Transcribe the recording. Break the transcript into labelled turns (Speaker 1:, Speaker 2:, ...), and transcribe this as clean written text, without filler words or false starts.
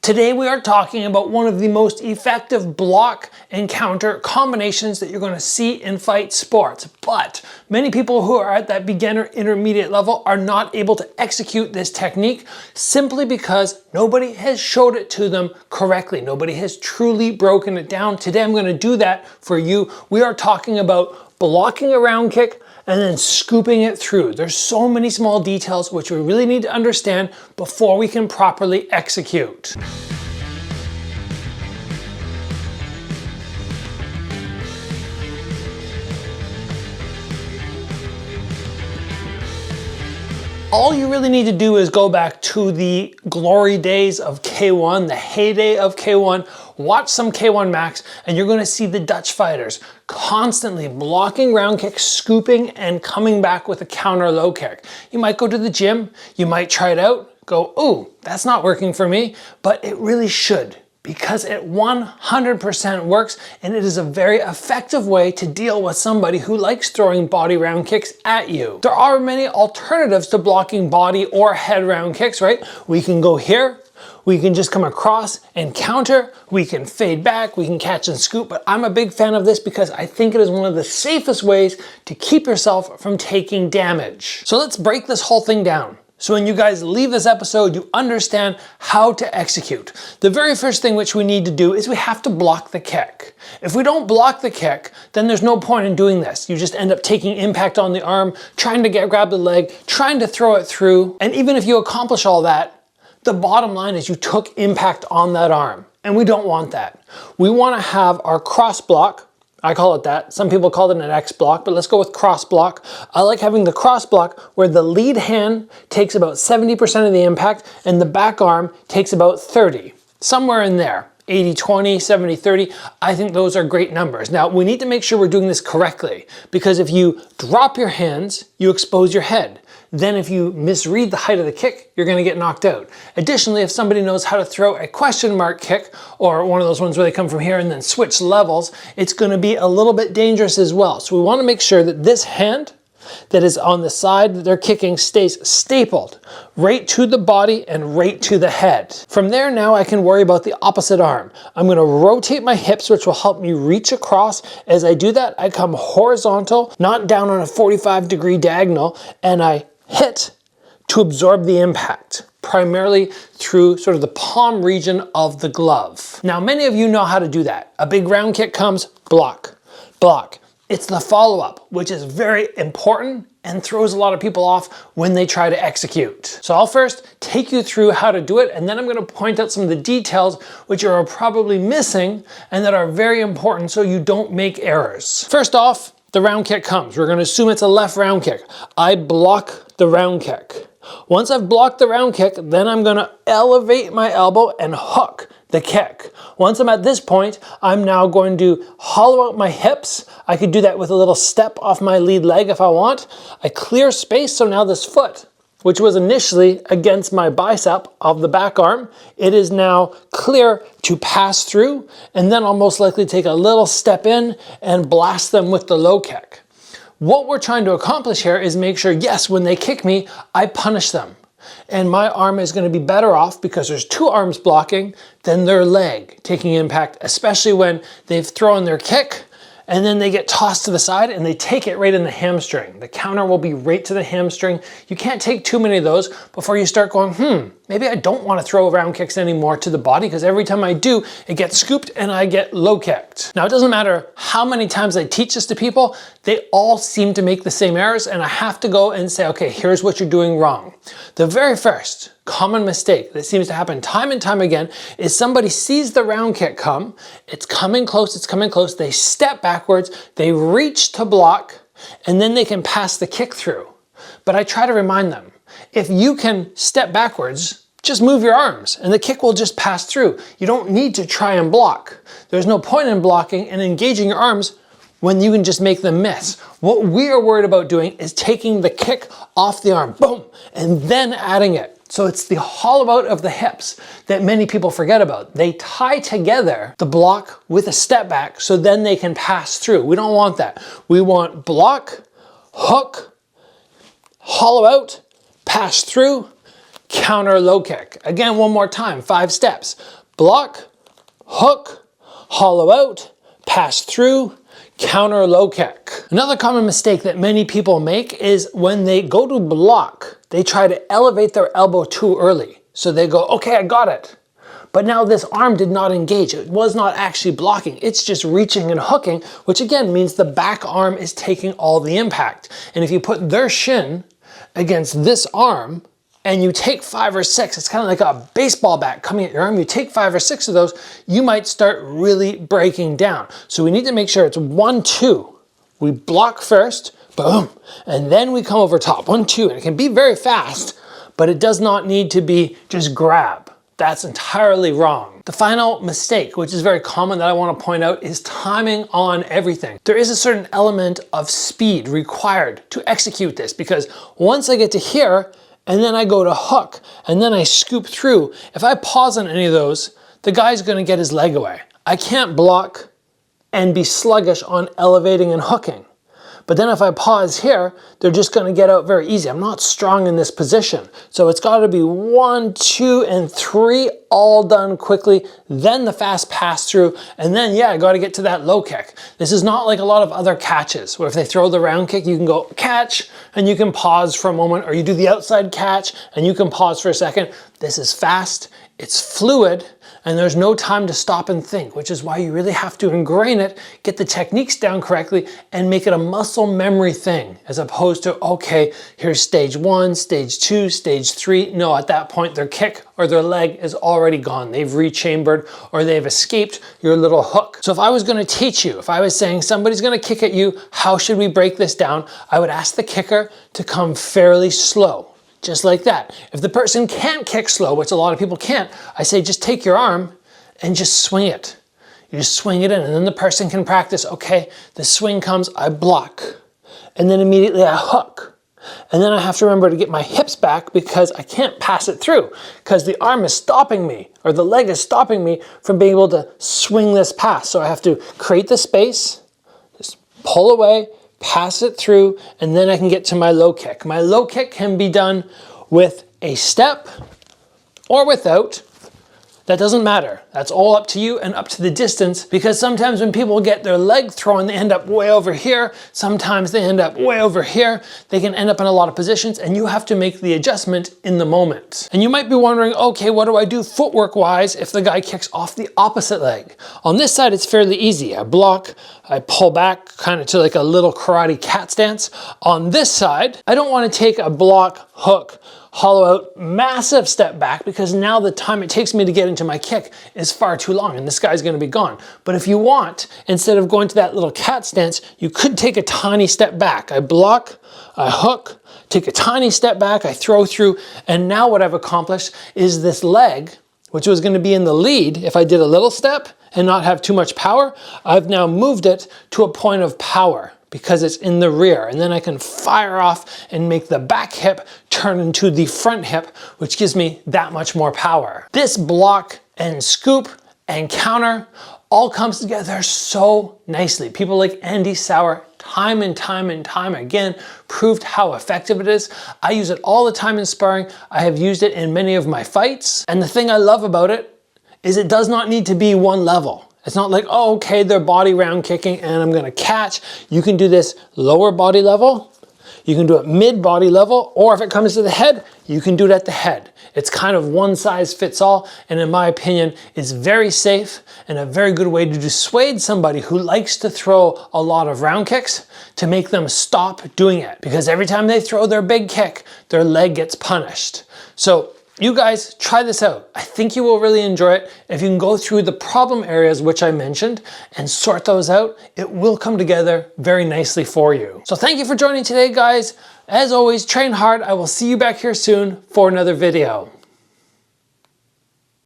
Speaker 1: Today we are talking about one of the most effective block and counter combinations that you're going to see in fight sports. But many people who are at that beginner intermediate level are not able to execute this technique simply because nobody has showed it to them correctly. Nobody has truly broken it down. Today I'm going to do that for you. We are talking about blocking a round kick and then scooping it through. There's so many small details which we really need to understand before we can properly execute. All you really need to do is go back to the glory days of K1, the heyday of K1, watch some K1 Max, and you're gonna see the Dutch fighters constantly blocking round kicks, scooping, and coming back with a counter low kick. You might go to the gym, you might try it out, go, ooh, that's not working for me, but it really should, because it 100% works, and it is a very effective way to deal with somebody who likes throwing body round kicks at you. There are many alternatives to blocking body or head round kicks, right? We can go here, we can just come across and counter, we can fade back, we can catch and scoop, but I'm a big fan of this because I think it is one of the safest ways to keep yourself from taking damage. So let's break this whole thing down. So when you guys leave this episode, you understand how to execute. The very first thing which we need to do is we have to block the kick. If we don't block the kick, then there's no point in doing this. You just end up taking impact on the arm, trying to grab the leg, trying to throw it through. And even if you accomplish all that, the bottom line is you took impact on that arm. And we don't want that. We want to have our cross block. I call it that. Some people call it an X block, but let's go with cross block. I like having the cross block where the lead hand takes about 70% of the impact and the back arm takes about 30. Somewhere in there. 80-20, 70-30, I think those are great numbers. Now, we need to make sure we're doing this correctly, because if you drop your hands, you expose your head. Then if you misread the height of the kick, you're gonna get knocked out. Additionally, if somebody knows how to throw a question mark kick, or one of those ones where they come from here and then switch levels, it's gonna be a little bit dangerous as well. So we wanna make sure that this hand that is on the side that they're kicking stays stapled right to the body and right to the head. From there, now I can worry about the opposite arm. I'm going to rotate my hips, which will help me reach across. As I do that, I come horizontal, not down on a 45-degree diagonal, and I hit to absorb the impact, primarily through sort of the palm region of the glove. Now, many of you know how to do that. A big round kick comes, block, block. It's the follow-up, which is very important and throws a lot of people off when they try to execute. So I'll first take you through how to do it, and then I'm gonna point out some of the details which you are probably missing and that are very important so you don't make errors. First off, the round kick comes. We're gonna assume it's a left round kick. I block the round kick. Once I've blocked the round kick, then I'm gonna elevate my elbow and hook the kick. Once I'm at this point, I'm now going to hollow out my hips. I could do that with a little step off my lead leg if I want. I clear space, so now this foot, which was initially against my bicep of the back arm, it is now clear to pass through, and then I'll most likely take a little step in and blast them with the low kick. What we're trying to accomplish here is make sure, yes, when they kick me, I punish them. And my arm is going to be better off because there's two arms blocking than their leg taking impact, especially when they've thrown their kick and then they get tossed to the side and they take it right in the hamstring. The counter will be right to the hamstring. You can't take too many of those before you start going, maybe I don't want to throw round kicks anymore to the body, because every time I do, it gets scooped and I get low kicked. Now, it doesn't matter how many times I teach this to people, they all seem to make the same errors, and I have to go and say, okay, here's what you're doing wrong. The very first common mistake that seems to happen time and time again is somebody sees the round kick come, it's coming close, they step backwards, they reach to block, and then they can pass the kick through. But I try to remind them, if you can step backwards, just move your arms and the kick will just pass through. You don't need to try and block. There's no point in blocking and engaging your arms when you can just make them miss. What we are worried about doing is taking the kick off the arm, boom, and then adding it. So it's the hollow out of the hips that many people forget about. They tie together the block with a step back so then they can pass through. We don't want that. We want block, hook, hollow out, pass through, counter, low kick. Again, one more time, 5 steps. Block, hook, hollow out, pass through, counter, low kick. Another common mistake that many people make is when they go to block, they try to elevate their elbow too early. So they go, okay, I got it. But now this arm did not engage. It was not actually blocking. It's just reaching and hooking, which again means the back arm is taking all the impact. And if you put their shin against this arm and you take 5 or 6, it's kind of like a baseball bat coming at your arm. You take 5 or 6 of those, you might start really breaking down. So we need to make sure it's 1, 2. We block first, boom, and then we come over top, 1, 2. And it can be very fast, but it does not need to be just grab. That's entirely wrong. The final mistake, which is very common that I want to point out, is timing on everything. There is a certain element of speed required to execute this, because once I get to here, and then I go to hook, and then I scoop through, if I pause on any of those, the guy's gonna get his leg away. I can't block and be sluggish on elevating and hooking. But then if I pause here, they're just gonna get out very easy. I'm not strong in this position. So it's gotta be 1, 2, and 3, all done quickly, then the fast pass through, and then yeah, I gotta get to that low kick. This is not like a lot of other catches, where if they throw the round kick, you can go catch, and you can pause for a moment, or you do the outside catch, and you can pause for a second. This is fast, it's fluid, and there's no time to stop and think, which is why you really have to ingrain it, get the techniques down correctly, and make it a muscle memory thing, as opposed to, okay, here's stage 1, stage 2, stage 3. No, at that point, their kick or their leg is already gone. They've rechambered or they've escaped your little hook. So if I was gonna teach you, if I was saying somebody's gonna kick at you, how should we break this down? I would ask the kicker to come fairly slow. Just like that. If the person can't kick slow, which a lot of people can't, I say just take your arm and just swing it. You just swing it in, and then the person can practice, okay, the swing comes, I block, and then immediately I hook. And then I have to remember to get my hips back because I can't pass it through because the arm is stopping me, or the leg is stopping me from being able to swing this pass. So I have to create the space, just pull away, pass it through, and then I can get to my low kick. My low kick can be done with a step or without. That doesn't matter. That's all up to you and up to the distance, because sometimes when people get their leg thrown, they end up way over here. Sometimes they end up way over here. They can end up in a lot of positions, and you have to make the adjustment in the moment. And you might be wondering, okay, what do I do footwork wise if the guy kicks off the opposite leg? On this side, it's fairly easy. I block, I pull back kind of to like a little karate cat stance. On this side, I don't want to take a block, hook, hollow out, massive step back, because now the time it takes me to get into my kick is far too long and this guy's gonna be gone. But if you want, instead of going to that little cat stance, you could take a tiny step back. I block, I hook, take a tiny step back, I throw through, and now what I've accomplished is this leg, which was gonna be in the lead if I did a little step and not have too much power, I've now moved it to a point of power, because it's in the rear, and then I can fire off and make the back hip turn into the front hip, which gives me that much more power. This block and scoop and counter all comes together so nicely. People like Andy Sauer, time and time and time again, proved how effective it is. I use it all the time in sparring. I have used it in many of my fights, and the thing I love about it is it does not need to be one level. It's not like, oh, okay, they're body round kicking and I'm gonna catch. You can do this lower body level, you can do it mid body level, or if it comes to the head, you can do it at the head. It's kind of one size fits all, and in my opinion, it's very safe and a very good way to dissuade somebody who likes to throw a lot of round kicks to make them stop doing it. Because every time they throw their big kick, their leg gets punished. So you guys try this out. I think you will really enjoy it. If you can go through the problem areas which I mentioned and sort those out, it will come together very nicely for you. So thank you for joining today, guys. As always, train hard. I will see you back here soon for another video.